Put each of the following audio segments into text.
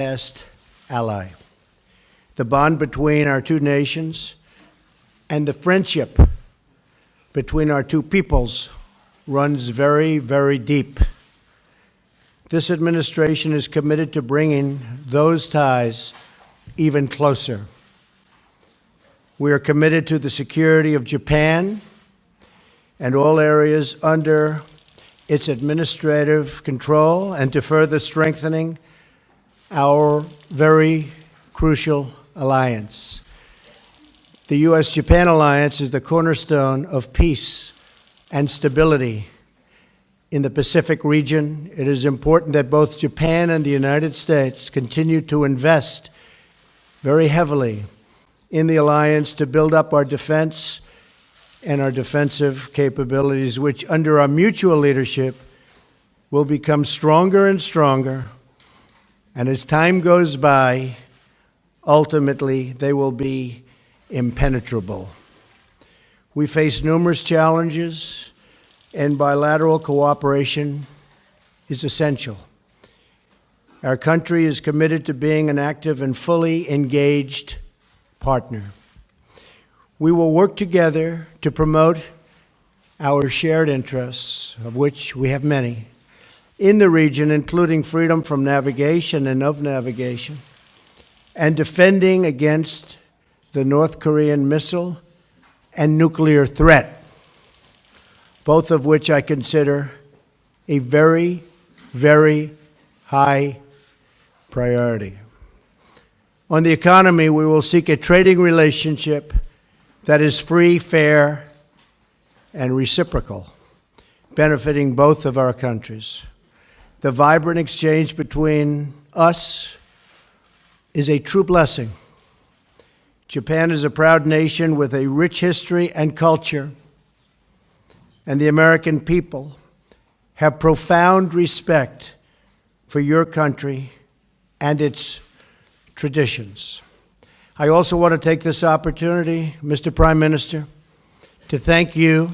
best ally. The bond between our two nations and the friendship between our two peoples runs very, very deep. This administration is committed to bringing those ties even closer. We are committed to the security of Japan and all areas under its administrative control, and to further strengthening our very crucial alliance. The U.S.-Japan alliance is the cornerstone of peace and stability in the Pacific region. It is important that both Japan and the United States continue to invest very heavily in the alliance to build up our defense and our defensive capabilities, which under our mutual leadership will become stronger and stronger. And as time goes by, ultimately, they will be impenetrable. We face numerous challenges, and bilateral cooperation is essential. Our country is committed to being an active and fully engaged partner. We will work together to promote our shared interests, of which we have many, in the region, including freedom from navigation and of navigation, and defending against the North Korean missile and nuclear threat, both of which I consider a very, very high priority. On the economy, we will seek a trading relationship that is free, fair, and reciprocal, benefiting both of our countries. The vibrant exchange between us is a true blessing. Japan is a proud nation with a rich history and culture, and the American people have profound respect for your country and its traditions. I also want to take this opportunity, Mr. Prime Minister, to thank you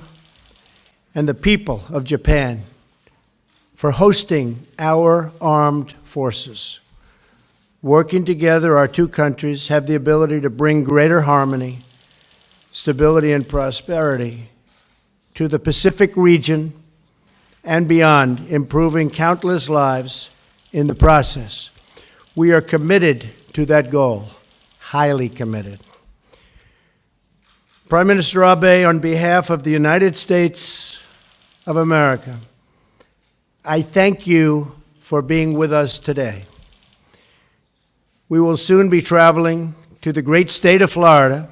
and the people of Japan for hosting our armed forces. Working together, our two countries have the ability to bring greater harmony, stability, and prosperity to the Pacific region and beyond, improving countless lives in the process. We are committed to that goal, highly committed. Prime Minister Abe, on behalf of the United States of America, I thank you for being with us today. We will soon be traveling to the great state of Florida,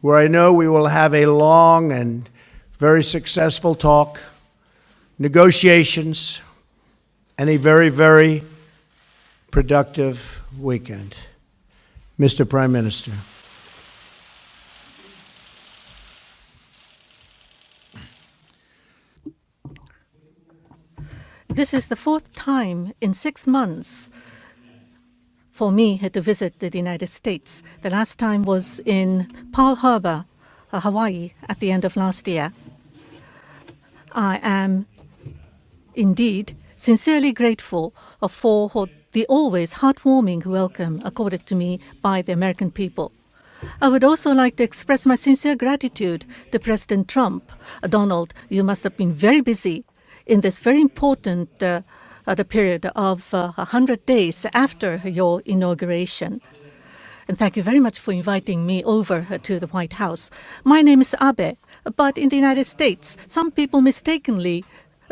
where I know we will have a long and very successful talk, negotiations, and a very, very productive weekend. Mr. Prime Minister. This is the fourth time in 6 months for me to visit the United States. The last time was in Pearl Harbor, Hawaii, at the end of last year. I am indeed sincerely grateful for the always heartwarming welcome accorded to me by the American people. I would also like to express my sincere gratitude to President Trump. Donald, you must have been very busy in this very important the period of 100 days after your inauguration. And thank you very much for inviting me over to the White House. My name is Abe, but in the United States, some people mistakenly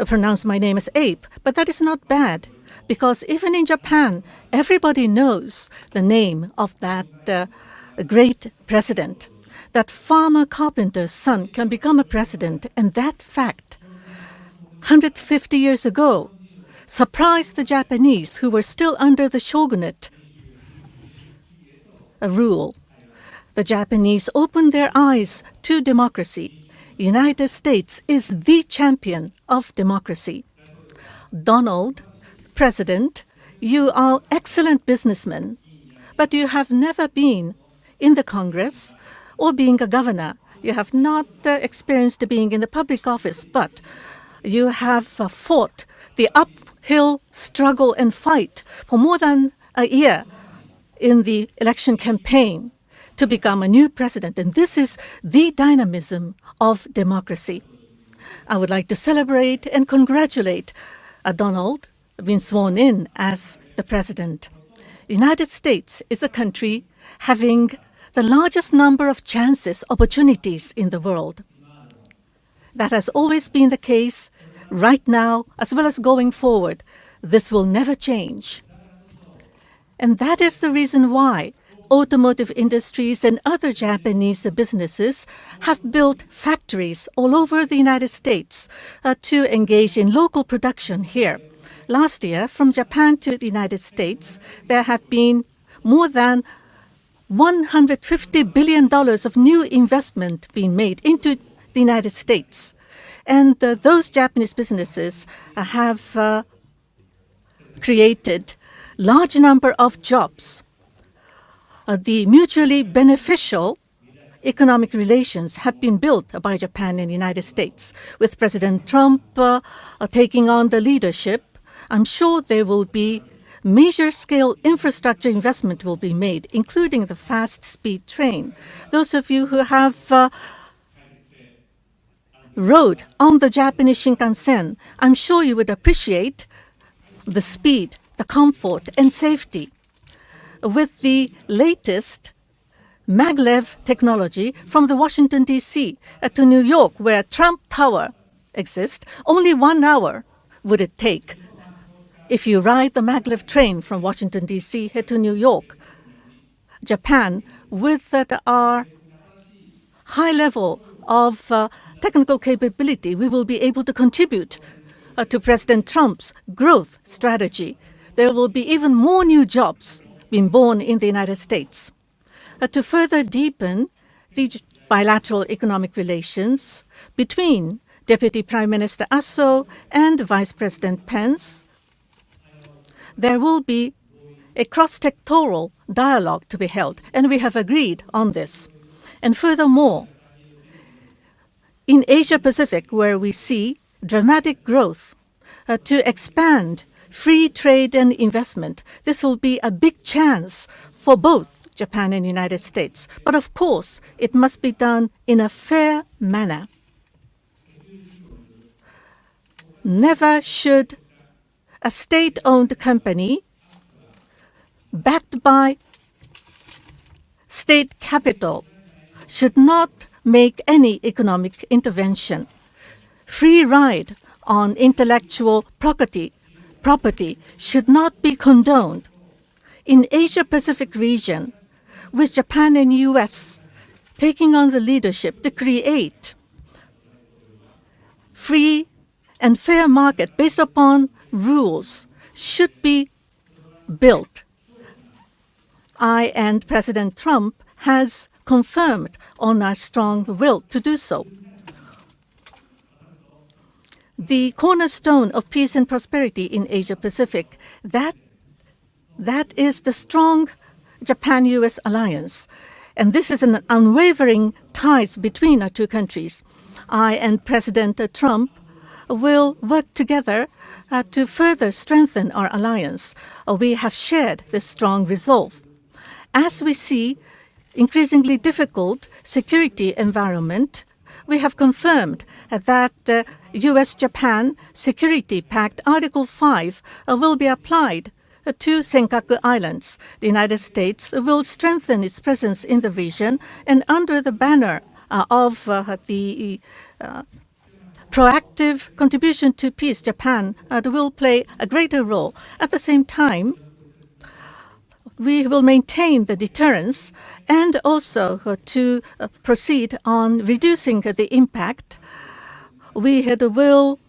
pronounce my name as Abe, but that is not bad, because even in Japan, everybody knows the name of that great president. That farmer carpenter's son can become a president, and that fact, 150 years ago, surprised the Japanese who were still under the shogunate rule. The Japanese opened their eyes to democracy. The United States is the champion of democracy. Donald, President, you are excellent businessman, but you have never been in the Congress or being a governor. You have not experienced being in the public office, but you have fought the uphill struggle and fight for more than a year in the election campaign to become a new president. And this is the dynamism of democracy. I would like to celebrate and congratulate Donald being sworn in as the president. The United States is a country having the largest number of chances, opportunities in the world. That has always been the case right now as well as going forward. This will never change. And that is the reason why automotive industries and other Japanese businesses have built factories all over the United States to engage in local production here. Last year, from Japan to the United States, there have been more than $150 billion of new investment being made into the United States. And those Japanese businesses have created large number of jobs. The mutually beneficial economic relations have been built by Japan and the United States. With President Trump taking on the leadership, I'm sure there will be major scale infrastructure investment will be made, including the fast speed train. Those of you who have rode on the Japanese Shinkansen, I'm sure you would appreciate the speed, the comfort, and safety. With the latest maglev technology from the Washington, D.C. To New York, where Trump Tower exists, only 1 hour would it take if you ride the maglev train from Washington, D.C. here to New York. Japan, with our high level of technical capability, we will be able to contribute to President Trump's growth strategy. There will be even more new jobs being born in the United States. To further deepen the bilateral economic relations between Deputy Prime Minister Aso and Vice President Pence, there will be a cross-sectoral dialogue to be held, and we have agreed on this. And furthermore, in Asia-Pacific, where we see dramatic growth, to expand free trade and investment, this will be a big chance for both Japan and the United States. But of course, it must be done in a fair manner. Never should a state-owned company backed by state capital should not make any economic intervention. Free ride on intellectual property should not be condoned. In Asia-Pacific region, with Japan and U.S. taking on the leadership to create free and fair market based upon rules should be built. I and President Trump has confirmed on our strong will to do so. The cornerstone of peace and prosperity in Asia-Pacific, that is the strong Japan-U.S. alliance. And this is an unwavering ties between our two countries. I and President Trump will work together to further strengthen our alliance. We have shared this strong resolve. As we see increasingly difficult security environment, we have confirmed that U.S.-Japan Security Pact Article 5 will be applied to Senkaku Islands. The United States will strengthen its presence in the region, and under the banner of the proactive contribution to peace, Japan will play a greater role. At the same time, we will maintain the deterrence and also to proceed on reducing the impact. We will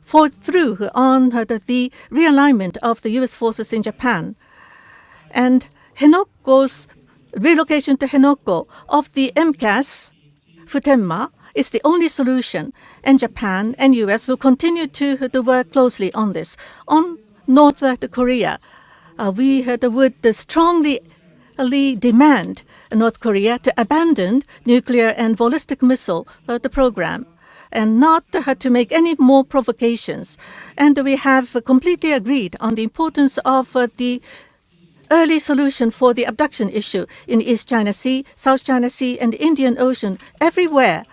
forward through on the realignment of the U.S. forces in Japan. And Henoko's relocation to Henoko of the MCAS Futenma is the only solution, and Japan and U.S. will continue to work closely on this. On North Korea, we would strongly demand North Korea to abandon nuclear and ballistic missile the program. and not to make any more provocations. And we have completely agreed on the importance of the early solution for the abduction issue in East China Sea, South China Sea, and the Indian Ocean. Everywhere,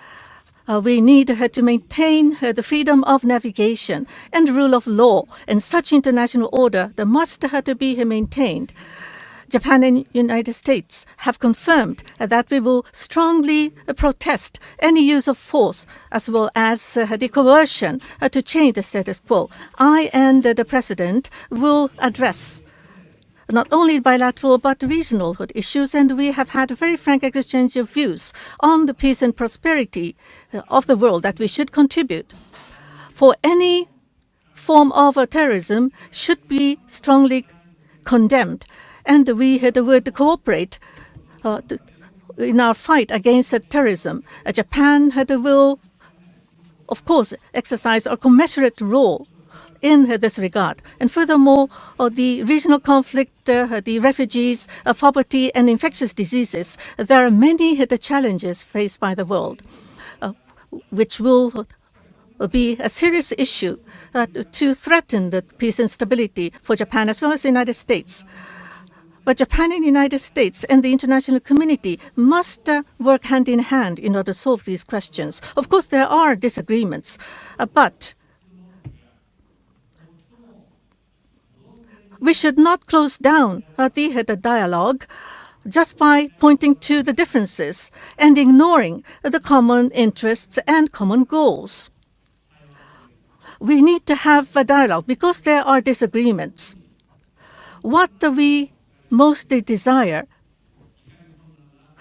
we need to maintain the freedom of navigation and rule of law, and such international order that must to be maintained. Japan and United States have confirmed that we will strongly protest any use of force as well as the coercion to change the status quo. I and the President will address not only bilateral but regional issues, and we have had a very frank exchange of views on the peace and prosperity of the world that we should contribute. For any form of terrorism should be strongly condemned, and we would cooperate in our fight against terrorism. Japan will, of course, exercise a commensurate role in this regard. And furthermore, the regional conflict, the refugees, poverty, and infectious diseases, there are many challenges faced by the world, which will be a serious issue to threaten the peace and stability for Japan as well as the United States. But Japan and the United States and the international community must work hand in hand in order to solve these questions. Of course, there are disagreements, but we should not close down the dialogue just by pointing to the differences and ignoring the common interests and common goals. We need to have a dialogue because there are disagreements. What we mostly desire,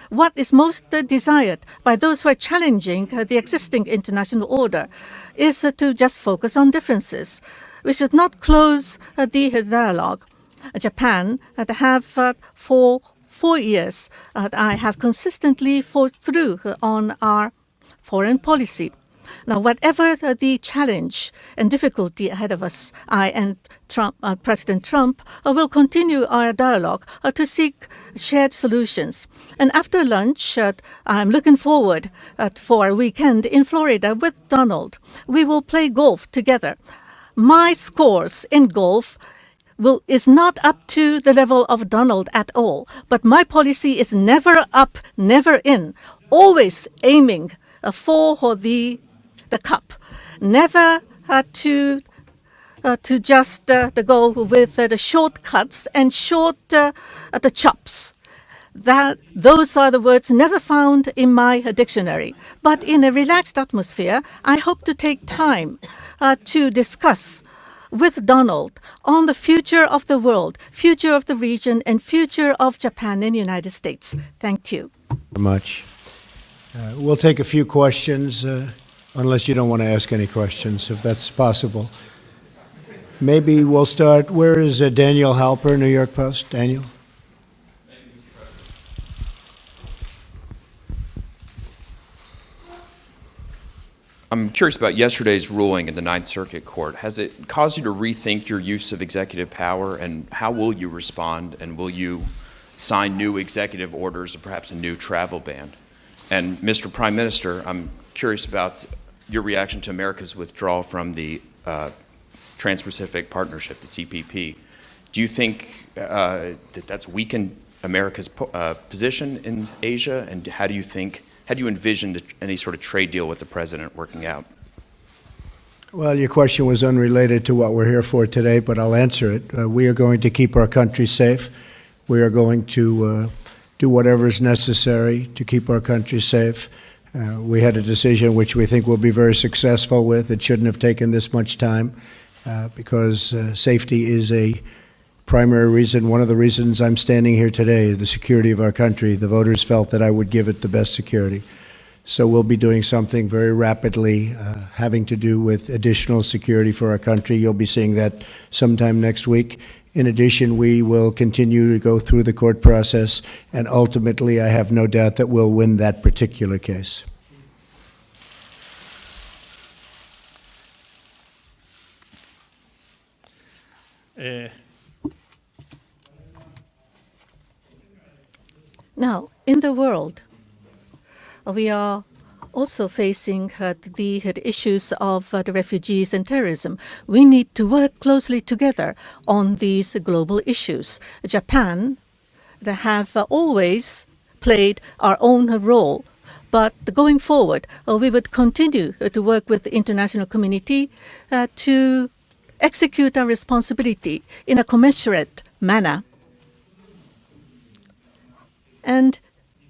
what is most desired by those who are challenging the existing international order is to just focus on differences. We should not close the dialogue. Japan have for 4 years, I have consistently fought through on our foreign policy. Now, whatever the challenge and difficulty ahead of us, I and President Trump will continue our dialogue to seek shared solutions. And after lunch, I'm looking forward for a weekend in Florida with Donald. We will play golf together. My scores in golf is not up to the level of Donald at all, but my policy is never up, never in, always aiming for the cup, never to just go with the shortcuts and the chops. Those are the words never found in my dictionary. But in a relaxed atmosphere, I hope to take time to discuss with Donald on the future of the world, future of the region, and future of Japan and the United States. Thank you. Very much. We'll take a few questions, unless you don't want to ask any questions, if that's possible. Maybe we'll start. Where is Daniel Halper, New York Post? Daniel? I'm curious about yesterday's ruling in the Ninth Circuit Court. Has it caused you to rethink your use of executive power, and how will you respond, and will you sign new executive orders or perhaps a new travel ban? And Mr. Prime Minister, I'm curious about your reaction to America's withdrawal from the Trans-Pacific Partnership, the TPP. Do you think that that's weakened America's position in Asia, and how do you envision any sort of trade deal with the president working out? Well, your question was unrelated to what we're here for today, but I'll answer it. We are going to keep our country safe. We are going to do whatever is necessary to keep our country safe. We had a decision which we think we'll be very successful with. It shouldn't have taken this much time because safety is a primary reason. One of the reasons I'm standing here today is the security of our country. The voters felt that I would give it the best security. So we'll be doing something very rapidly having to do with additional security for our country. You'll be seeing that sometime next week. In addition, we will continue to go through the court process, and ultimately I have no doubt that we'll win that particular case. Now, in the world, we are also facing the issues of the refugees and terrorism. We need to work closely together on these global issues. Japan have always played our own role, but going forward, we would continue to work with the international community to execute our responsibility in a commensurate manner. And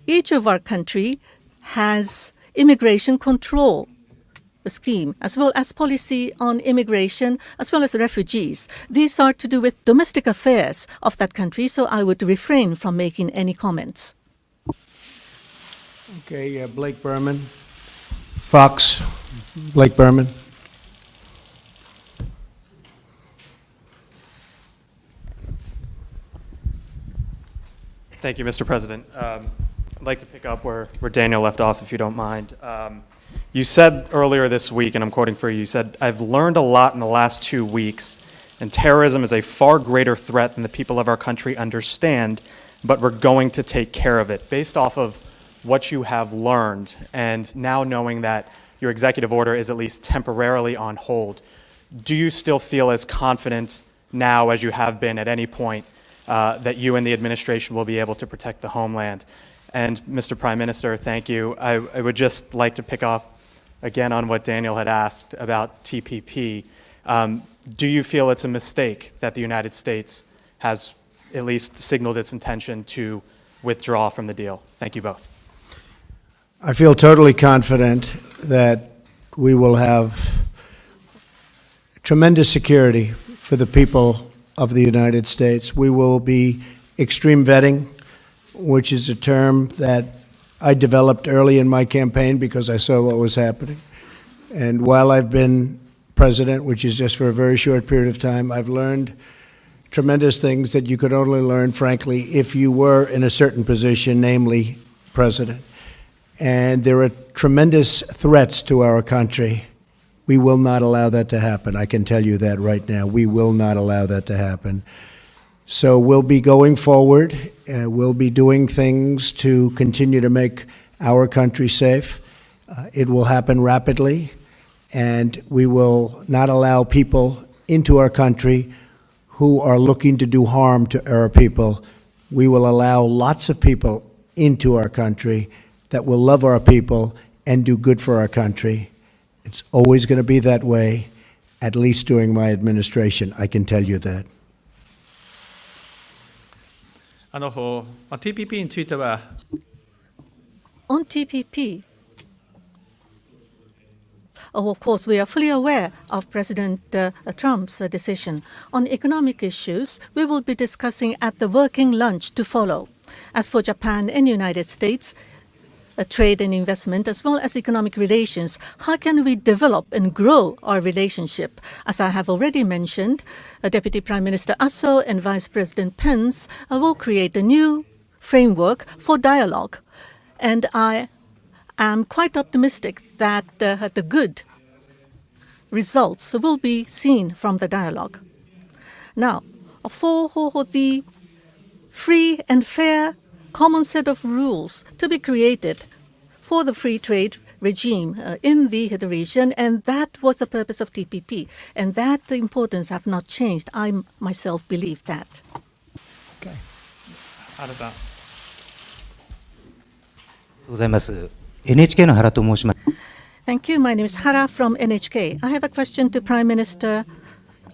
each of our country has immigration control scheme, as well as policy on immigration, as well as refugees. These are to do with domestic affairs of that country, so I would refrain from making any comments. Okay, Blake Berman. Fox, Blake Berman. Thank you, Mr. President. I'd like to pick up where Daniel left off, if you don't mind. You said earlier this week, and I'm quoting for you, you said, "I've learned a lot in the last 2 weeks, and terrorism is a far greater threat than the people of our country understand, but we're going to take care of it." Based off of what you have learned, and now knowing that your executive order is at least temporarily on hold, do you still feel as confident now as you have been at any point that you and the administration will be able to protect the homeland? And Mr. Prime Minister, thank you. I would just like to pick off again on what Daniel had asked about TPP. Do you feel it's a mistake that the United States has at least signaled its intention to withdraw from the deal? Thank you both. I feel totally confident that we will have tremendous security for the people of the United States. We will be extreme vetting, which is a term that I developed early in my campaign because I saw what was happening. And while I've been president, which is just for a very short period of time, I've learned tremendous things that you could only learn, frankly, if you were in a certain position, namely president. And there are tremendous threats to our country. We will not allow that to happen. I can tell you that right now. We will not allow that to happen. So we'll be going forward. We'll be doing things to continue to make our country safe. It will happen rapidly, and we will not allow people into our country who are looking to do harm to our people. We will allow lots of people into our country that will love our people and do good for our country. It's always going to be that way, at least during my administration. I can tell you that. TPP については On TPP, of course, we are fully aware of President Trump's decision. On economic issues, we will be discussing at the working lunch to follow. As for Japan and the United States, trade and investment, as well as economic relations, how can we develop and grow our relationship? As I have already mentioned, Deputy Prime Minister Aso and Vice President Pence will create a new framework for dialogue. And I am quite optimistic that the good results will be seen from the dialogue. Now, for the free and fair common set of rules to be created for the free trade regime in the region, and that was the purpose of TPP, and that the importance have not changed. I myself believe that. Okay. 原さん。ございます。NHK の原と申します。 Thank you. My name is Hara from NHK. I have a question to Prime Minister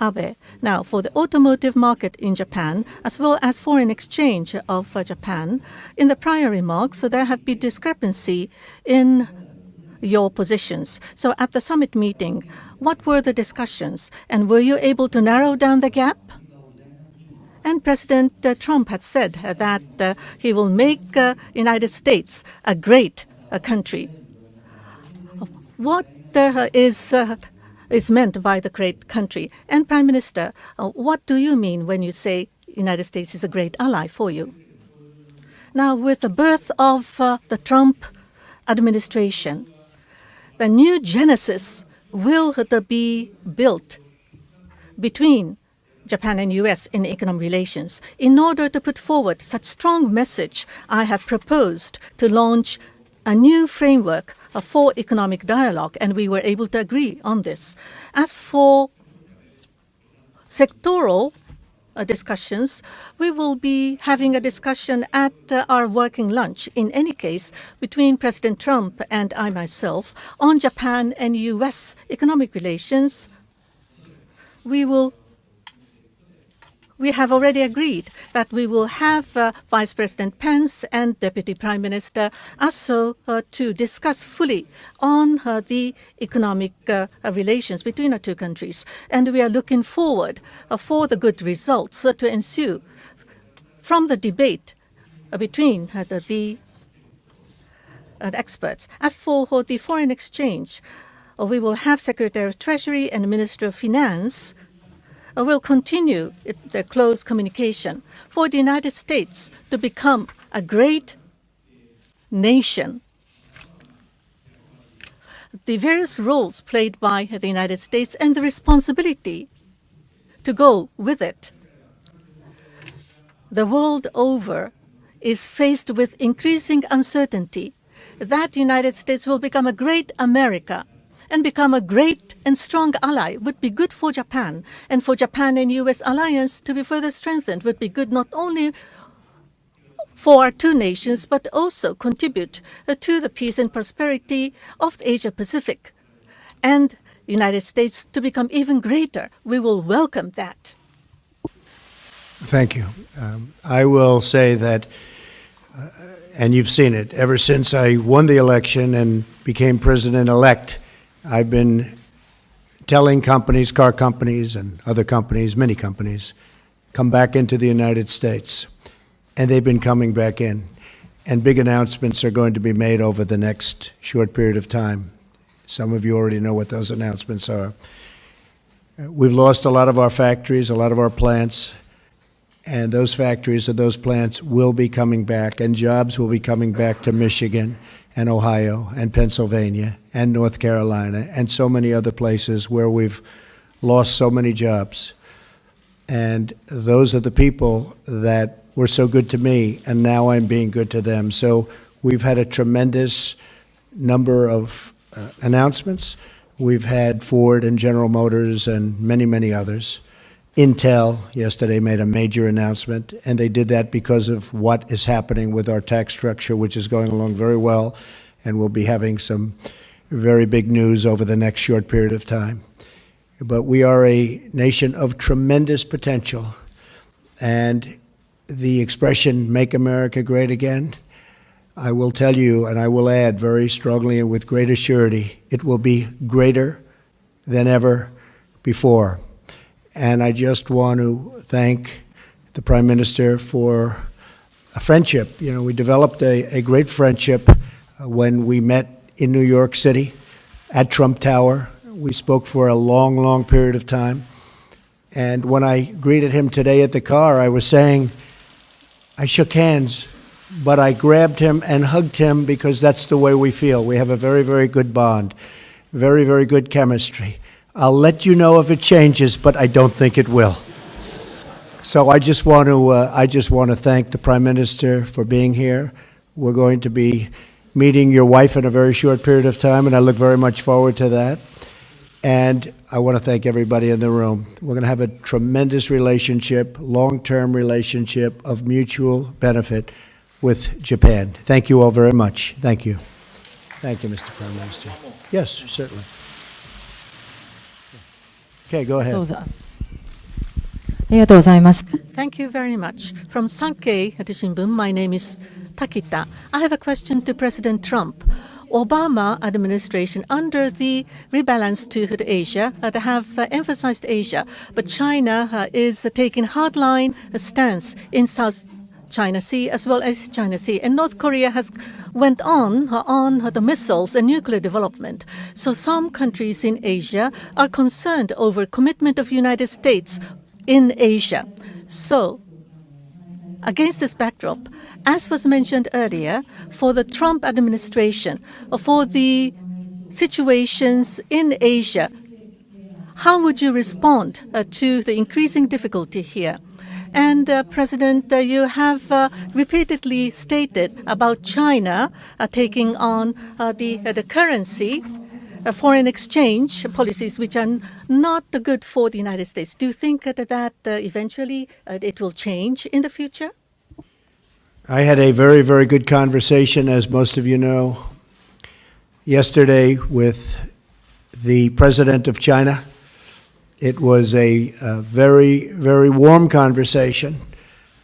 Abe. Now, for the automotive market in Japan, as well as foreign exchange of Japan, in the prior remarks, there have been discrepancy in your positions. So at the summit meeting, what were the discussions, and were you able to narrow down the gap? And President Trump had said that he will make United States a great country. What is meant by the great country? And Prime Minister, what do you mean when you say United States is a great ally for you? Now, with the birth of the Trump administration, the new genesis will be built between Japan and U.S. in economic relations. In order to put forward such strong message, I have proposed to launch a new framework for economic dialogue, and we were able to agree on this. As for sectoral discussions, we will be having a discussion at our working lunch, in any case, between President Trump and I myself on Japan and U.S. economic relations. We have already agreed that we will have Vice President Pence and Deputy Prime Minister Aso to discuss fully on the economic relations between our two countries. And we are looking forward for the good results to ensue from the debate between the experts. As for the foreign exchange, we will have Secretary of Treasury and Minister of Finance will continue their close communication for the United States to become a great nation. The various roles played by the United States and the responsibility to go with it. The world over is faced with increasing uncertainty that the United States will become a great America and become a great and strong ally would be good for Japan. And for Japan and U.S. alliance to be further strengthened would be good not only for our two nations, but also contribute to the peace and prosperity of the Asia-Pacific. And the United States to become even greater. We will welcome that. Thank you. I will say that, and you've seen it, ever since I won the election and became president-elect, I've been telling companies, car companies and other companies, many companies, come back into the United States. And they've been coming back in. And big announcements are going to be made over the next short period of time. Some of you already know what those announcements are. We've lost a lot of our factories, a lot of our plants, and those factories and those plants will be coming back, and jobs will be coming back to Michigan and Ohio and Pennsylvania and North Carolina and so many other places where we've lost so many jobs. And those are the people that were so good to me, and now I'm being good to them. So we've had a tremendous number of announcements. We've had Ford and General Motors and many, many others. Intel yesterday made a major announcement, and they did that because of what is happening with our tax structure, which is going along very well, and we'll be having some very big news over the next short period of time. But we are a nation of tremendous potential, and the expression, "Make America Great Again," I will tell you, and I will add very strongly and with great assurity, it will be greater than ever before. And I just want to thank the Prime Minister for a friendship. You know, we developed a great friendship when we met in New York City at Trump Tower. We spoke for a long, long period of time. And when I greeted him today at the car, I was saying, I shook hands, but I grabbed him and hugged him because that's the way we feel. We have a very, very good bond, very, very good chemistry. I'll let you know if it changes, but I don't think it will. So I just want to thank the Prime Minister for being here. We're going to be meeting your wife in a very short period of time, and I look very much forward to that. And I want to thank everybody in the room. We're going to have a tremendous relationship, long-term relationship of mutual benefit with Japan. Thank you all very much. Thank you. Thank you, Mr. Prime Minister. Yes, certainly. Okay, go ahead. どうぞ。ありがとうございます。 Thank you very much. From Sankei Shimbun, my name is Takita. I have a question to President Trump. Obama administration, under the rebalance to Asia, have emphasized Asia, but China is taking hardline stance in South China Sea as well as China Sea, and North Korea has went on the missiles and nuclear development. So some countries in Asia are concerned over commitment of United States in Asia. So against this backdrop, as was mentioned earlier, for the Trump administration, for the situations in Asia, how would you respond to the increasing difficulty here? And President, you have repeatedly stated about China taking on the currency, foreign exchange policies which are not good for the United States. Do you think that eventually it will change in the future? I had a very, very good conversation, as most of you know, yesterday with the president of China. It was a very, very warm conversation.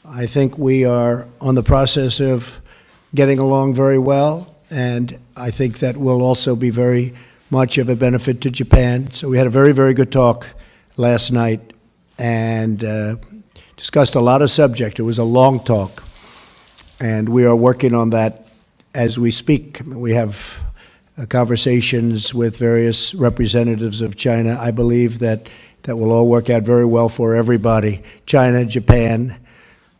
I think we are on the process of getting along very well, and I think that will also be very much of a benefit to Japan. So we had a very, very good talk last night and discussed a lot of subject. It was a long talk, and we are working on that as we speak. We have conversations with various representatives of China. I believe that will all work out very well for everybody, China, Japan,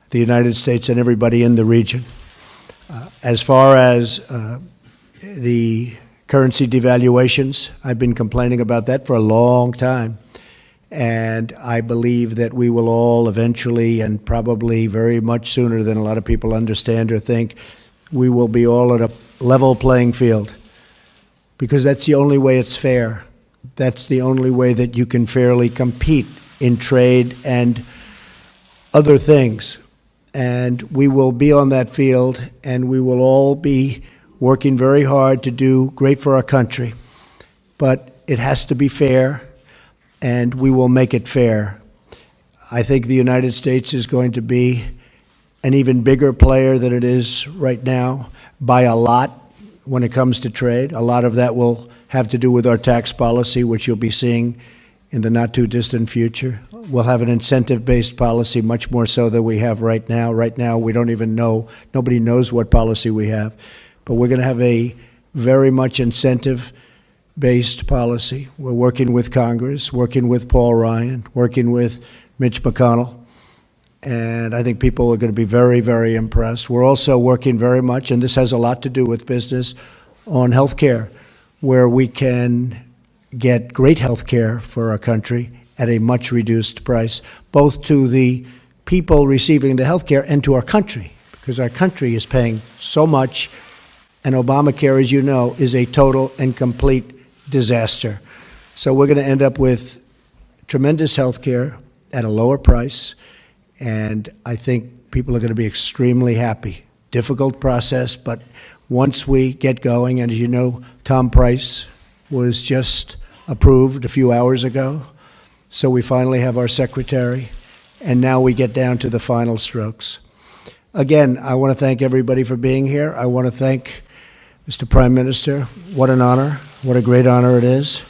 the United States, and everybody in the region. As far as the currency devaluations, I've been complaining about that for a long time. And I believe that we will all eventually, and probably very much sooner than a lot of people understand or think, we will be all at a level playing field. Because that's the only way it's fair. That's the only way that you can fairly compete in trade and other things. And we will be on that field, and we will all be working very hard to do great for our country. But it has to be fair, and we will make it fair. I think the United States is going to be an even bigger player than it is right now by a lot when it comes to trade. A lot of that will have to do with our tax policy, which you'll be seeing in the not-too-distant future. We'll have an incentive-based policy, much more so than we have right now. Right now, we don't even know, nobody knows what policy we have. But we're going to have a very much incentive-based policy. We're working with Congress, working with Paul Ryan, working with Mitch McConnell, and I think people are going to be very, very impressed. We're also working very much, and this has a lot to do with business, on health care, where we can get great health care for our country at a much reduced price, both to the people receiving the health care and to our country, because our country is paying so much, and Obamacare, as you know, is a total and complete disaster. So we're going to end up with tremendous health care at a lower price, and I think people are going to be extremely happy. Difficult process, but once we get going, and as you know, Tom Price was just approved a few hours ago, so we finally have our secretary, and now we get down to the final strokes. Again, I want to thank everybody for being here. I want to thank Mr. Prime Minister. What an honor. What a great honor it is.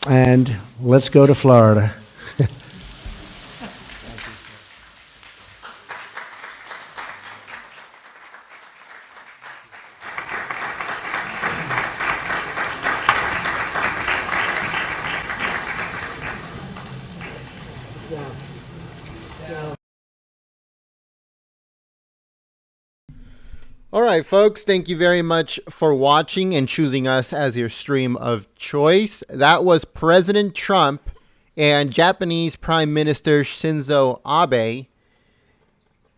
And let's go to Florida. All right, folks, thank you very much for watching and choosing us as your stream of choice. That was President Trump and Japanese Prime Minister Shinzo Abe.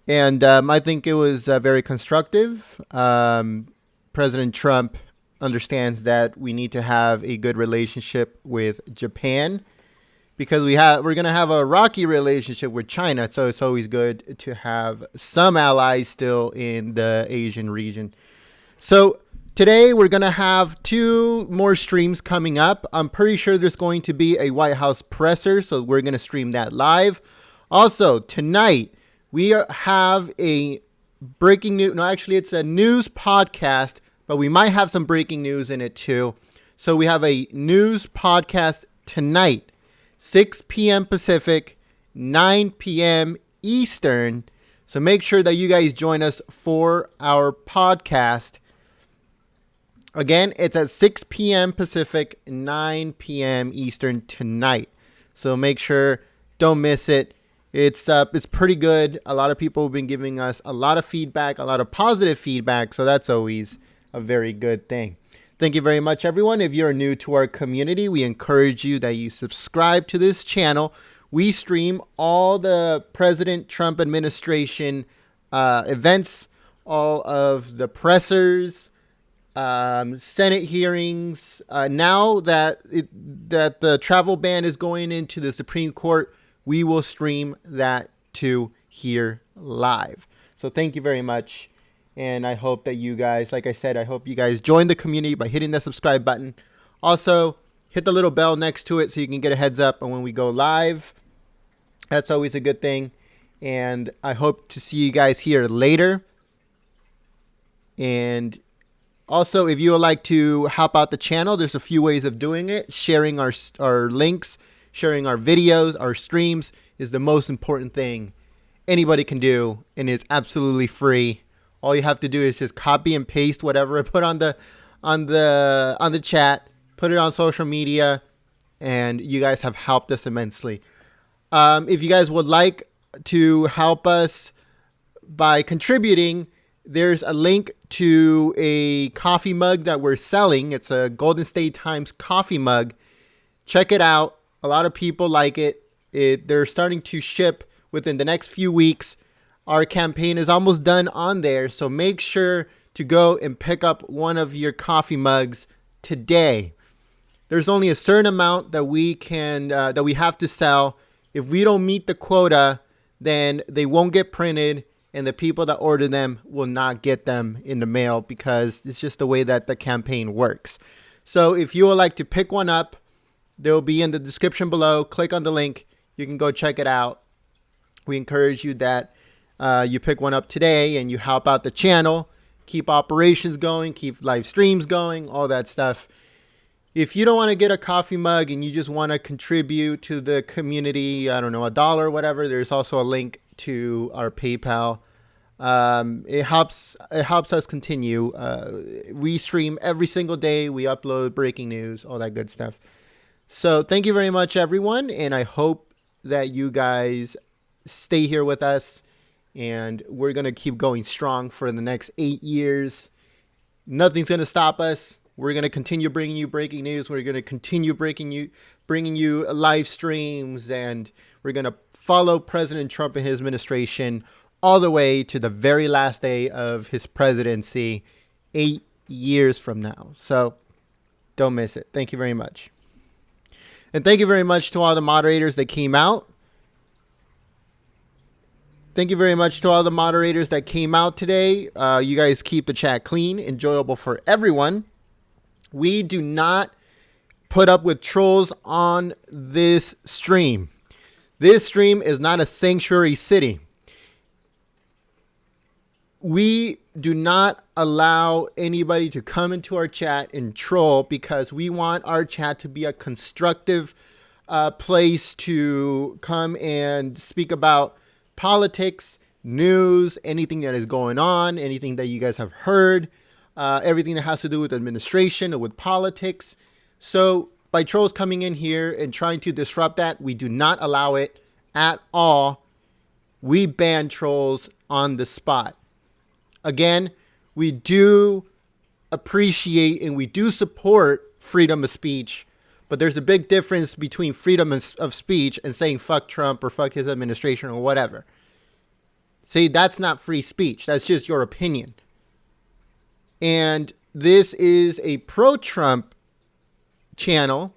And I think it was very constructive. President Trump understands that we need to have a good relationship with Japan, because we're going to have a rocky relationship with China, so it's always good to have some allies still in the Asian region. So today we're going to have 2 more streams coming up. I'm pretty sure there's going to be a White House presser, so we're going to stream that live. Also, tonight we have a breaking news. No, actually, it's a news podcast, but we might have some breaking news in it too. So we have a news podcast tonight. 6 p.m. Pacific, 9 p.m. Eastern. So make sure that you guys join us for our podcast. Again, it's at 6 p.m. Pacific, 9 p.m. Eastern tonight. So make sure, don't miss it. It's pretty good. A lot of people have been giving us a lot of feedback, a lot of positive feedback. So that's always a very good thing. Thank you very much, everyone. If you're new to our community, we encourage you that you subscribe to this channel. We stream all the President Trump administration events, all of the pressers, Senate hearings. Now that the travel ban is going into the Supreme Court, we will stream that too here live. So thank you very much. And I hope that you guys, like I said, I hope you guys join the community by hitting the subscribe button. Also, hit the little bell next to it so you can get a heads up on when we go live. That's always a good thing. And I hope to see you guys here later. And also, if you would like to help out the channel, there's a few ways of doing it. Sharing our links, sharing our videos, our streams is the most important thing anybody can do, and it's absolutely free. All you have to do is just copy and paste whatever I put on the chat, put it on social media, and you guys have helped us immensely. If you guys would like to help us by contributing, there's a link to a coffee mug that we're selling. It's a Golden State Times coffee mug. Check it out. A lot of people like it. They're starting to ship within the next few weeks. Our campaign is almost done on there, so make sure to go and pick up one of your coffee mugs today. There's only a certain amount that we have to sell. If we don't meet the quota, then they won't get printed, and the people that order them will not get them in the mail because it's just the way that the campaign works. So if you would like to pick one up, they'll be in the description below. Click on the link. You can go check it out. We encourage you that you pick one up today and you help out the channel, keep operations going, keep live streams going, all that stuff. If you don't want to get a coffee mug and you just want to contribute to the community, I don't know, $1 or whatever, there's also a link to our PayPal. It helps us continue. We stream every single day. We upload breaking news, all that good stuff. So thank you very much, everyone. And I hope that you guys stay here with us. And we're going to keep going strong for the next 8 years. Nothing's going to stop us. We're going to continue bringing you breaking news. We're going to continue bringing you live streams. And we're going to follow President Trump and his administration all the way to the very last day of his presidency 8 years from now. So don't miss it. Thank you very much. And thank you very much to all the moderators that came out. Thank you very much to all the moderators that came out today. You guys keep the chat clean, enjoyable for everyone. We do not put up with trolls on this stream. This stream is not a sanctuary city. We do not allow anybody to come into our chat and troll because we want our chat to be a constructive place to come and speak about politics, news, anything that is going on, anything that you guys have heard, everything that has to do with administration or with politics. So by trolls coming in here and trying to disrupt that, we do not allow it at all. We ban trolls on the spot. Again, we do appreciate and we do support freedom of speech, but there's a big difference between freedom of speech and saying fuck Trump or fuck his administration or whatever. See, that's not free speech. That's just your opinion. And this is a pro-Trump channel.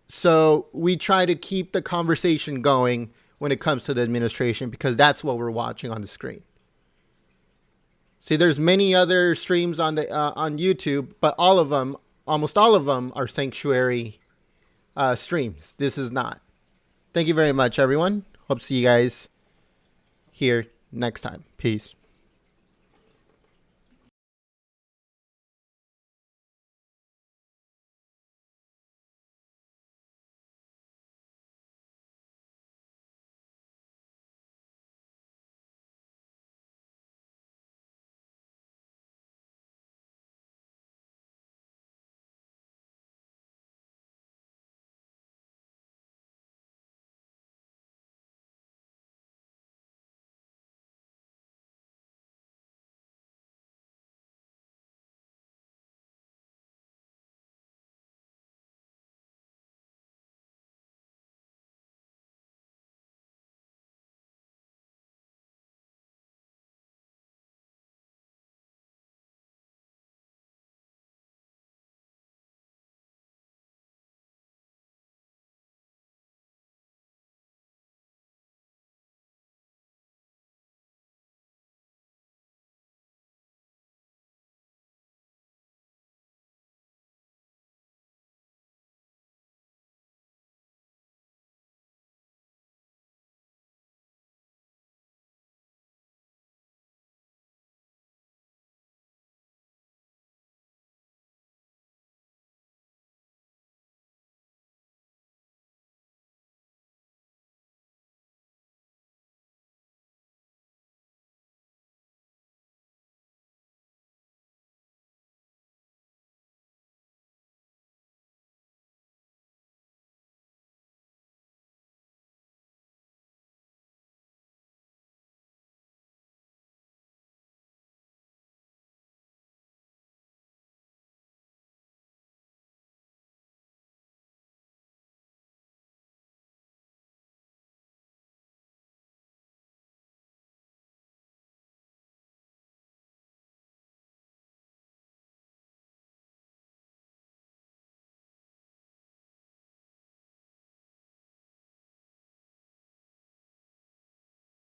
So we try to keep the conversation going when it comes to the administration because that's what we're watching on the screen. See, there's many other streams on YouTube, but almost all of them are sanctuary streams. This is not. Thank you very much, everyone. Hope to see you guys here next time. Peace.